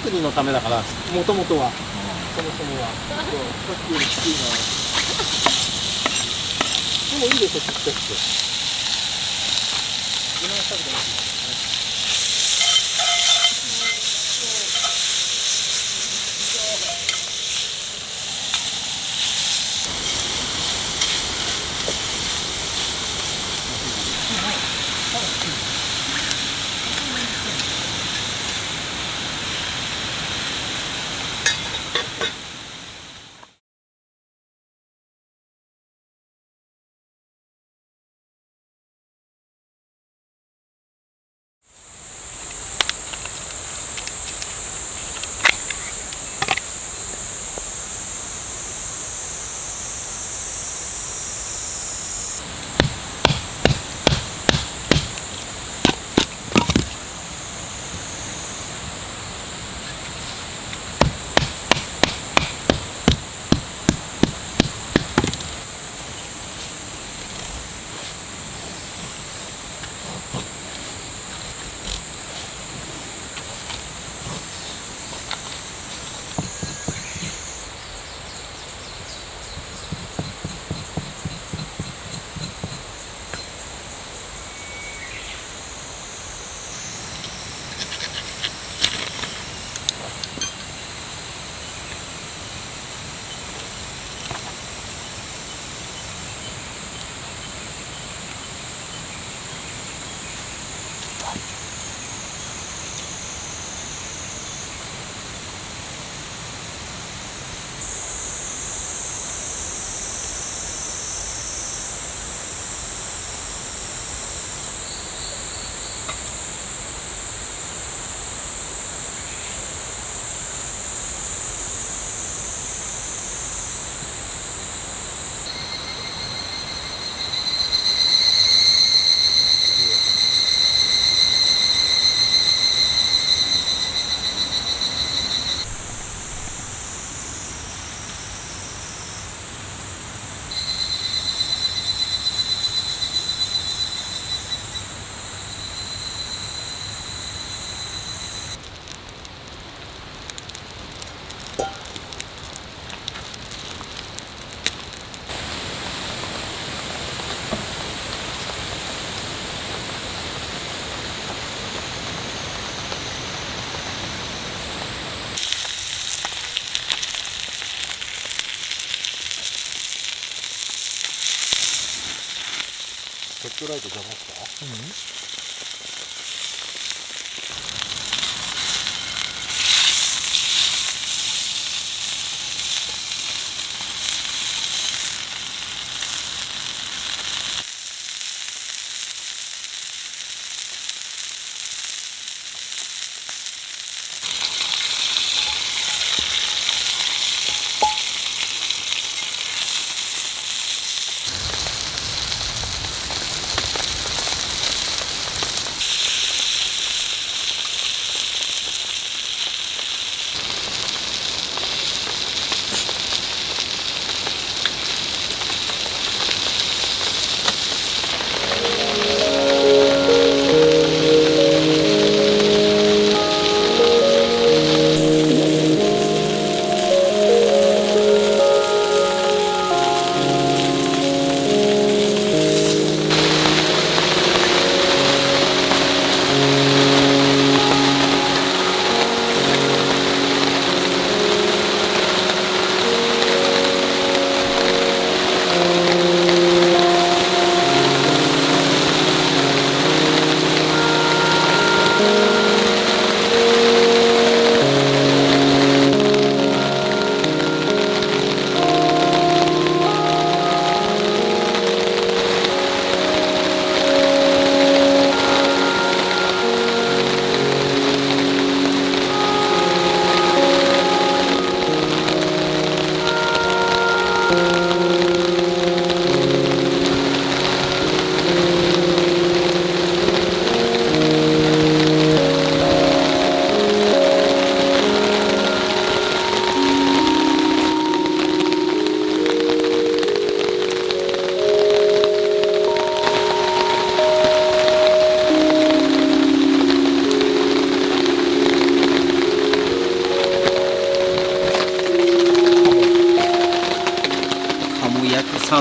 作りのためだから、もともとは、そもそもは。さっきより低いな。でもいいでしょ、ちっちゃくて。自分が食べてもいいですね。ヘッドライト邪魔ですか？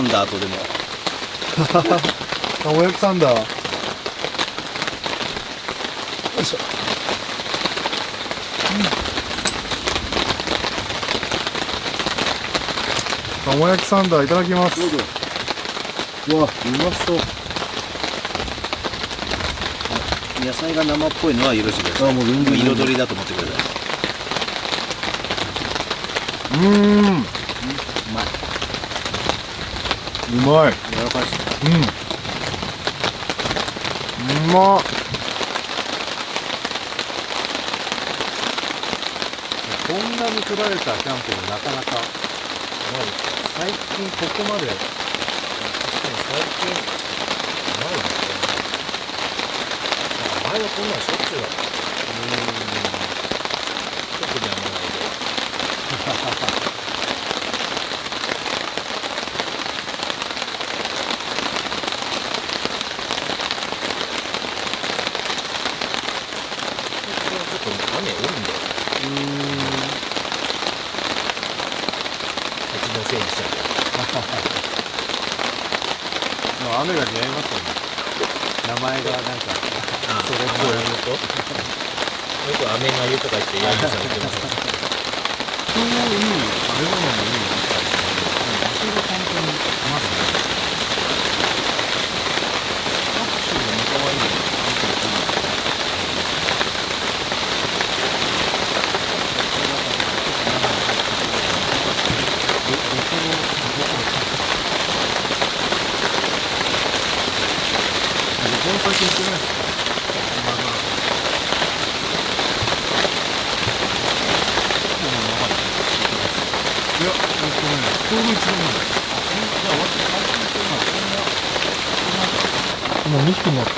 ンダーとでも。卵焼きサンダー。よいしょ。卵焼きサンダーいただきます。どうぞ。うわ、うまそう。野菜が生っぽいのは許してください。あもう全然彩りだと思ってください。うまい。うまい。柔らかいですね。うまっ。こんなに取られたキャンプもなかなかないです。最近ここまで、確かに最近ないですね。前はこんなんしょっちゅうだった。特に甘ないで。ちょっと雨多いんだよ。うちのせいにしちゃう。雨が似合いますよね。名前がなんかそれっぽい。よく雨がゆとか言ってヤギさん言ってますね。人もいい食べ物もいいみたいですね。味が本当にまずね。拍手が可愛い。最近してないですか？いや、ちょうど一番前。もう2匹になった。